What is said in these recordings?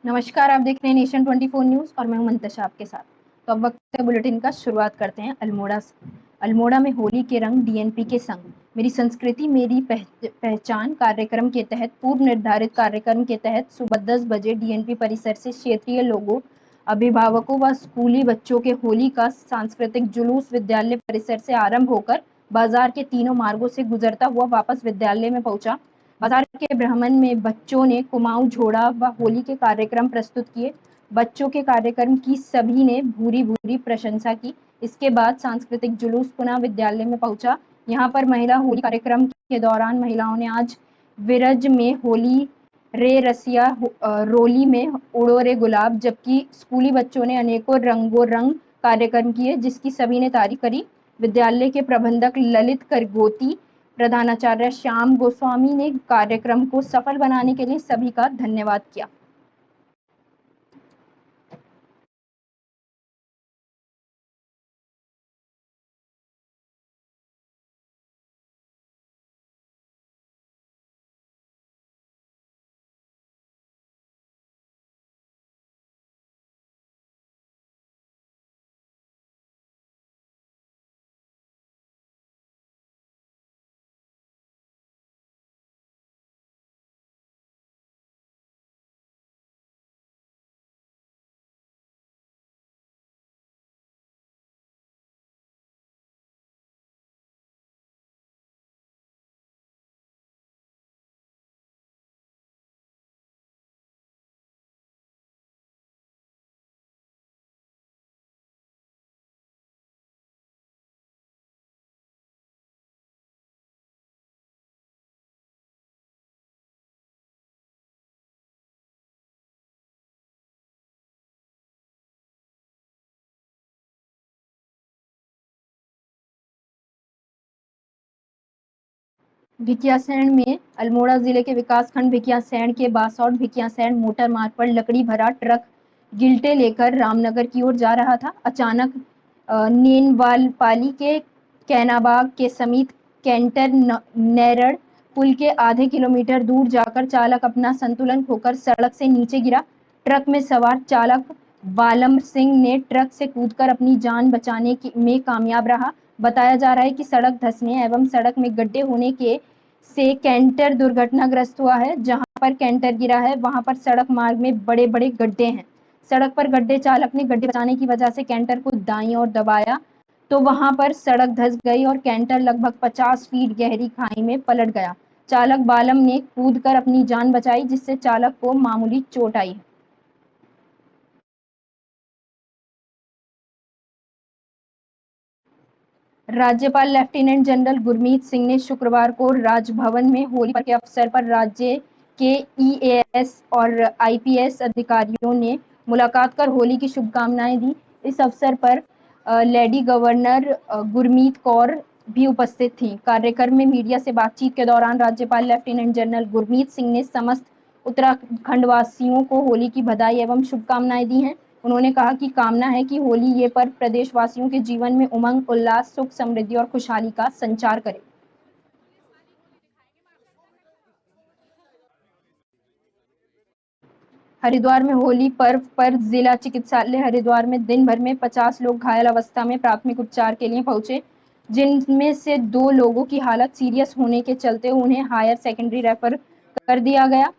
नमस्कार, आप देख रहे हैं नेशन 24 न्यूज़ और मैं हूं मंतशा आपके साथ। तो अब वक्त है बुलेटिन का। शुरुआत करते हैं अल्मोड़ा से। अल्मोड़ा में होली के रंग डीएनपी के संग मेरी संस्कृति मेरी पहचान कार्यक्रम के तहत पूर्व निर्धारित कार्यक्रम के तहत सुबह 10 बजे डीएनपी परिसर से क्षेत्रीय लोगों, अभिभावकों व स्कूली बच्चों के होली का सांस्कृतिक जुलूस विद्यालय परिसर से आरंभ होकर बाजार के तीनों मार्गों से गुजरता हुआ वापस विद्यालय में पहुंचा। बाजार के भ्रमण में बच्चों ने कुमाऊं झोड़ा व होली के कार्यक्रम प्रस्तुत किए। बच्चों के कार्यक्रम की सभी ने भूरी भूरी प्रशंसा की। इसके बाद सांस्कृतिक जुलूस पुनः विद्यालय में पहुंचा। यहाँ पर महिला होली कार्यक्रम के दौरान महिलाओं ने आज विरज में होली रे रसिया रोली में उड़ो रे गुलाब, जबकि स्कूली बच्चों ने अनेकों रंगों रंग कार्यक्रम किए जिसकी सभी ने तारीफ करी। विद्यालय के प्रबंधक ललित करगोती, प्रधानाचार्य श्याम गोस्वामी ने कार्यक्रम को सफल बनाने के लिए सभी का धन्यवाद किया। भिकियासैंण में अल्मोड़ा जिले के विकासखंड भिकियासैंण के बासौड भिकियासैंण मोटर मार्ग पर लकड़ी भरा ट्रक गिल्टे लेकर रामनगर की ओर जा रहा था। अचानक नेनवालपाली के कैनाबाग के समीप कैंटर नेरड़ पुल के आधे किलोमीटर दूर जाकर चालक अपना संतुलन खोकर सड़क से नीचे गिरा। ट्रक में सवार चालक बालम सिंह ने ट्रक से कूदकर अपनी जान बचाने में कामयाब रहा। बताया जा रहा है कि सड़क धंसने एवं सड़क में गड्ढे होने के से कैंटर दुर्घटनाग्रस्त हुआ है। जहां पर कैंटर गिरा है वहां पर सड़क मार्ग में बड़े बड़े गड्ढे हैं। सड़क पर गड्ढे चालक ने गड्ढे बचाने की वजह से कैंटर को दाईं ओर दबाया तो वहां पर सड़क धंस गई और कैंटर लगभग 50 फीट गहरी खाई में पलट गया। चालक बालम ने कूदकर अपनी जान बचाई जिससे चालक को मामूली चोट आई। राज्यपाल लेफ्टिनेंट जनरल गुरमीत सिंह ने शुक्रवार को राजभवन में होली के अवसर पर राज्य के ईएएस और आईपीएस अधिकारियों ने मुलाकात कर होली की शुभकामनाएं दी। इस अवसर पर लेडी गवर्नर गुरमीत कौर भी उपस्थित थी। कार्यक्रम में मीडिया से बातचीत के दौरान राज्यपाल लेफ्टिनेंट जनरल गुरमीत सिंह ने समस्त उत्तराखंड वासियों को होली की बधाई एवं शुभकामनाएं दी हैं। उन्होंने कहा कि कामना है कि होली ये पर्व प्रदेशवासियों के जीवन में उमंग, उल्लास, सुख, समृद्धि और खुशहाली का संचार करे। हरिद्वार में होली पर्व पर जिला चिकित्सालय हरिद्वार में दिन भर में 50 लोग घायल अवस्था में प्राथमिक उपचार के लिए पहुंचे, जिनमें से 2 लोगों की हालत सीरियस होने के चलते उन्हें हायर सेकेंडरी रेफर कर दिया गया।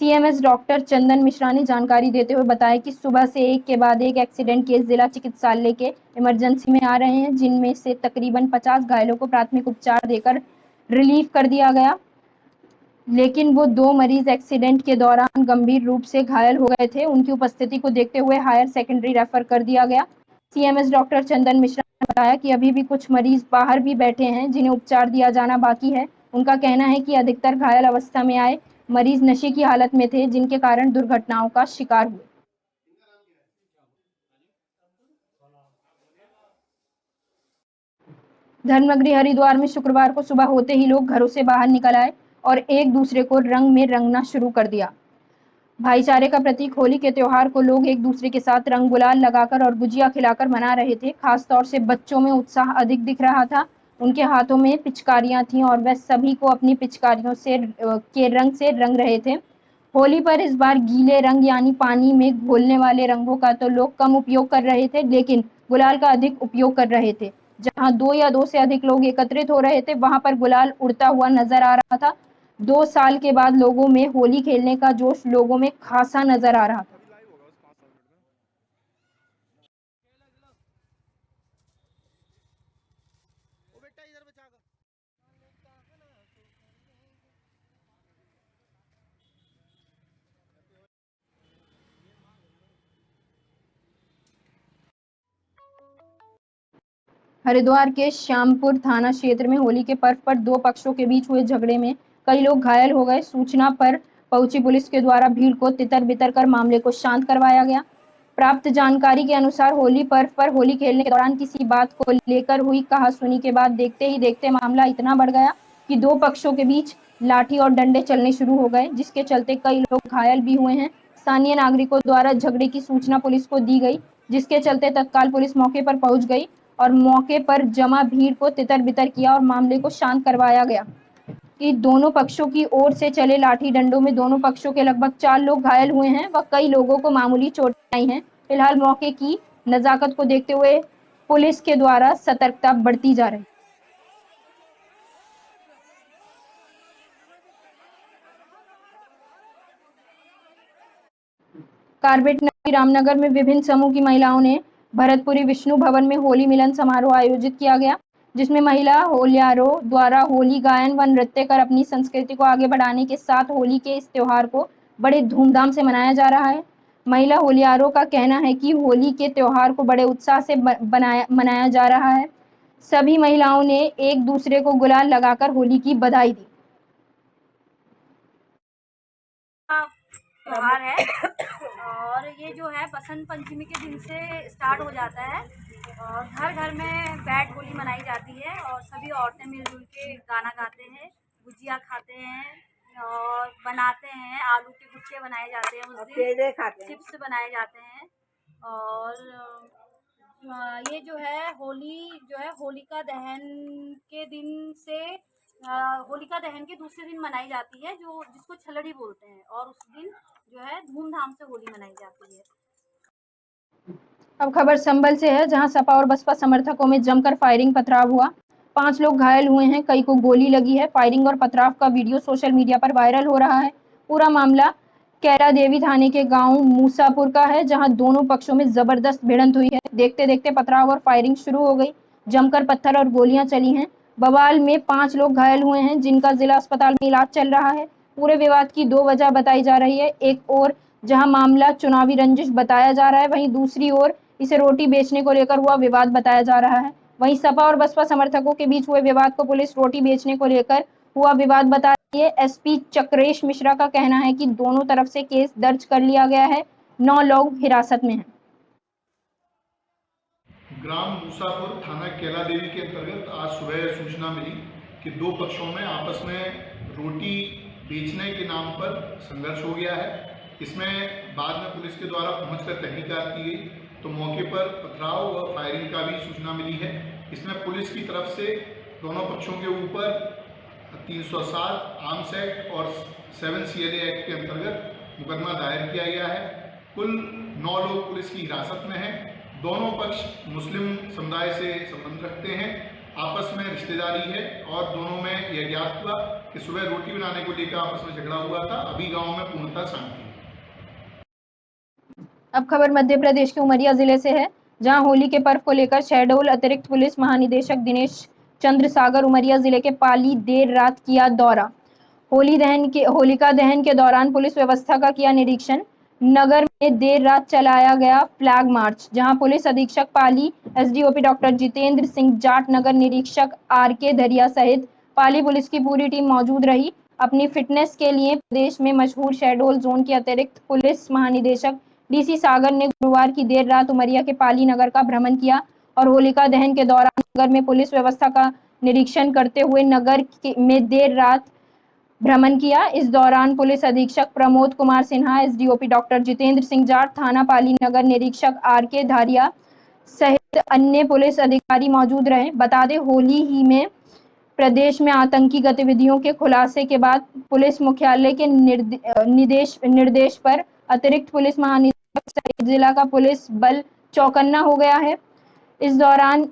सीएमएस डॉक्टर चंदन मिश्रा ने जानकारी देते हुए बताया कि सुबह से एक के बाद एक एक्सीडेंट केस जिला चिकित्सालय के इमरजेंसी में आ रहे हैं, जिनमें से तकरीबन 50 घायलों को प्राथमिक उपचार देकर रिलीव कर दिया गया, लेकिन वो 2 मरीज एक्सीडेंट के दौरान गंभीर रूप से घायल हो गए थे। उनकी उपस्थिति को देखते हुए हायर सेकेंडरी रेफर कर दिया गया। सीएमएस डॉक्टर चंदन मिश्रा ने बताया कि अभी भी कुछ मरीज बाहर भी बैठे हैं जिन्हें उपचार दिया जाना बाकी है। उनका कहना है कि अधिकतर घायल अवस्था में आए मरीज नशे की हालत में थे, जिनके कारण दुर्घटनाओं का शिकार हुए। धर्मनगरी हरिद्वार में शुक्रवार को सुबह होते ही लोग घरों से बाहर निकल आए और एक दूसरे को रंग में रंगना शुरू कर दिया। भाईचारे का प्रतीक होली के त्योहार को लोग एक दूसरे के साथ रंग गुलाल लगाकर और गुजिया खिलाकर मना रहे थे। खासतौर से बच्चों में उत्साह अधिक दिख रहा था। उनके हाथों में पिचकारियां थीं और वह सभी को अपनी पिचकारियों से के रंग से रंग रहे थे। होली पर इस बार गीले रंग यानी पानी में घोलने वाले रंगों का तो लोग कम उपयोग कर रहे थे, लेकिन गुलाल का अधिक उपयोग कर रहे थे। जहां 2 या 2 से अधिक लोग एकत्रित हो रहे थे, वहां पर गुलाल उड़ता हुआ नजर आ रहा था। 2 साल के बाद लोगों में होली खेलने का जोश लोगों में खासा नजर आ रहा था। हरिद्वार के श्यामपुर थाना क्षेत्र में होली के पर्व पर 2 पक्षों के बीच हुए झगड़े में कई लोग घायल हो गए। सूचना पर पहुंची पुलिस के द्वारा भीड़ को तितर-बितर कर मामले को शांत करवाया गया। प्राप्त जानकारी के अनुसार होली पर्व पर होली खेलने के दौरान किसी बात को लेकर हुई कहासुनी के बाद देखते ही देखते मामला इतना बढ़ गया कि 2 पक्षों के बीच लाठी और डंडे चलने शुरू हो गए, जिसके चलते कई लोग घायल भी हुए हैं। स्थानीय नागरिकों द्वारा झगड़े की सूचना पुलिस को दी गई, जिसके चलते तत्काल पुलिस मौके पर पहुंच गई और मौके पर जमा भीड़ को तितर-बितर किया और मामले को शांत करवाया गया कि दोनों पक्षों की ओर से चले लाठी डंडों में दोनों पक्षों के लगभग 4 लोग घायल हुए हैं व कई लोगों को मामूली चोटें आई हैं। फिलहाल मौके की नजाकत को देखते हुए पुलिस के द्वारा सतर्कता बढ़ती जा रही है। कार्बेट नगरी रामनगर में विभिन्न समूह की महिलाओं ने भरतपुरी विष्णु भवन में होली मिलन समारोह आयोजित किया गया, जिसमें महिला होल्यारों द्वारा होली गायन व नृत्य कर अपनी संस्कृति को आगे बढ़ाने के साथ होली के इस त्योहार को बड़े धूमधाम से मनाया जा रहा है। महिला होल्यारों का कहना है कि होली के त्योहार को बड़े उत्साह से मनाया जा रहा है। सभी महिलाओं ने एक दूसरे को गुलाल लगाकर होली की बधाई दी। त्योहार है और ये जो है बसंत पंचमी के दिन से स्टार्ट हो जाता है और घर घर में बैठ होली मनाई जाती है और सभी औरतें मिलजुल के गाना गाते हैं, गुजिया खाते हैं और बनाते हैं। आलू के गुच्छे बनाए जाते हैं, उस दिन चिप्स बनाए जाते हैं। और ये जो है होलिका दहन के दिन से होलिका दहन के दूसरे दिन मनाई जाती है, जो जिसको छलड़ी बोलते हैं, और उस दिन जो है धूमधाम से होली मनाई जाती है। अब खबर संभल से है, जहां सपा और बसपा समर्थकों में जमकर फायरिंग पथराव हुआ। 5 लोग घायल हुए हैं, कई को गोली लगी है। फायरिंग और पथराव का वीडियो सोशल मीडिया पर वायरल हो रहा है। पूरा मामला कैरा देवी थाने के गांव मूसापुर का है, जहां दोनों पक्षों में जबरदस्त भिड़ंत हुई है। देखते देखते पथराव और फायरिंग शुरू हो गई, जमकर पत्थर और गोलियां चली हैं। बवाल में 5 लोग घायल हुए हैं, जिनका जिला अस्पताल में इलाज चल रहा है। पूरे विवाद की 2 वजह बताई जा रही है। एक ओर जहां मामला चुनावी रंजिश बताया जा रहा है, वहीं दूसरी ओर इसे रोटी बेचने को लेकर हुआ विवाद बताया जा रहा है। वहीं सपा और बसपा समर्थकों के बीच हुए विवाद को पुलिस रोटी बेचने को लेकर हुआ विवाद बता रही है। एसपी चक्रेश मिश्रा का कहना है कि दोनों तरफ से केस दर्ज कर लिया गया है। 9 लोग हिरासत में हैं। ग्राम मूसापुर थाना कैला देवी के अंतर्गत आज सुबह सूचना मिली कि 2 पक्षों में आपस में रोटी बेचने के नाम पर संघर्ष हो गया है। इसमें बाद में पुलिस के द्वारा पहुंचकर तहकीकात की गई तो मौके पर पथराव व फायरिंग का भी सूचना मिली है। इसमें पुलिस की तरफ से दोनों पक्षों के ऊपर 307 आर्म्स एक्ट और 7 CLA एक्ट के अंतर्गत मुकदमा दायर किया गया है। कुल 9 लोग पुलिस की हिरासत में हैं। दोनों पक्ष मुस्लिम समुदाय से संबंध रखते हैं, आपस में रिश्तेदारी है और दोनों में यह ज्ञात हुआ कि सुबह रोटी बनाने को लेकर आपस में झगड़ा हुआ था। अभी गांव में पूर्णतः शांति है। अब खबर मध्य प्रदेश के उमरिया जिले से है, जहां होली के पर्व को लेकर शहडोल अतिरिक्त पुलिस महानिदेशक दिनेश चंद्र सागर उमरिया जिले के पाली देर रात किया दौरा। होलिका दहन के दौरान पुलिस व्यवस्था का किया निरीक्षण। नगर में देर रात चलाया गया फ्लैग मार्च, जहां पुलिस अधीक्षक पाली एसडीओपी डॉक्टर जितेंद्र सिंह जाट, नगर निरीक्षक RK धरिया सहित पाली पुलिस की पूरी टीम मौजूद रही। अपनी फिटनेस के लिए प्रदेश में मशहूर शहडोल जोन के अतिरिक्त पुलिस महानिदेशक DC सागर ने गुरुवार की देर रात उमरिया के पाली नगर का भ्रमण किया और होलिका दहन के दौरान नगर में पुलिस व्यवस्था का निरीक्षण करते हुए नगर में देर रात भ्रमण किया। इस दौरान पुलिस अधीक्षक प्रमोद कुमार सिन्हा, SDOP डॉक्टर जितेंद्र सिंह जाट, थाना पाली नगर निरीक्षक RK धारिया सहित अन्य पुलिस अधिकारी मौजूद रहे। बता दें, होली ही में प्रदेश में आतंकी गतिविधियों के खुलासे के बाद पुलिस मुख्यालय के निर्देश पर अतिरिक्त पुलिस महानिदेशक सहित जिला का पुलिस बल चौकन्ना हो गया है। इस दौरान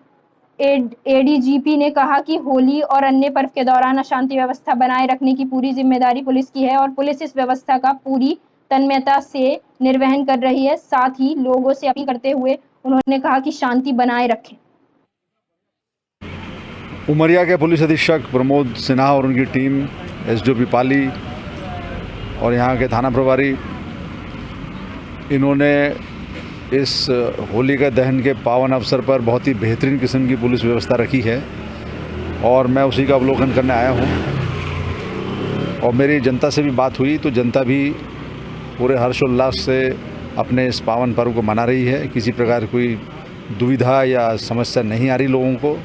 एडीजीपी ने कहा कि होली और अन्य पर्व के दौरान अशांति व्यवस्था बनाए रखने की पूरी जिम्मेदारी पुलिस की है और पुलिस इस व्यवस्था का पूरी तन्मयता से निर्वहन कर रही है। साथ ही लोगों से अपील करते हुए उन्होंने कहा कि शांति बनाए रखें। उमरिया के पुलिस अधीक्षक प्रमोद सिन्हा और उनकी टीम, एसडीओपी पाली और यहाँ के थाना प्रभारी, इन्होंने इस होलिका दहन के पावन अवसर पर बहुत ही बेहतरीन किस्म की पुलिस व्यवस्था रखी है और मैं उसी का अवलोकन करने आया हूँ। और मेरी जनता से भी बात हुई तो जनता भी पूरे हर्षोल्लास से अपने इस पावन पर्व को मना रही है। किसी प्रकार कोई दुविधा या समस्या नहीं आ रही लोगों को।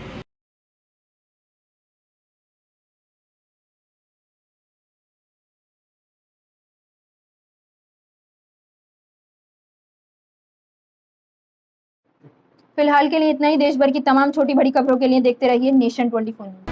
फिलहाल के लिए इतना ही। देश भर की तमाम छोटी बड़ी खबरों के लिए देखते रहिए नेशन 24 न्यूज।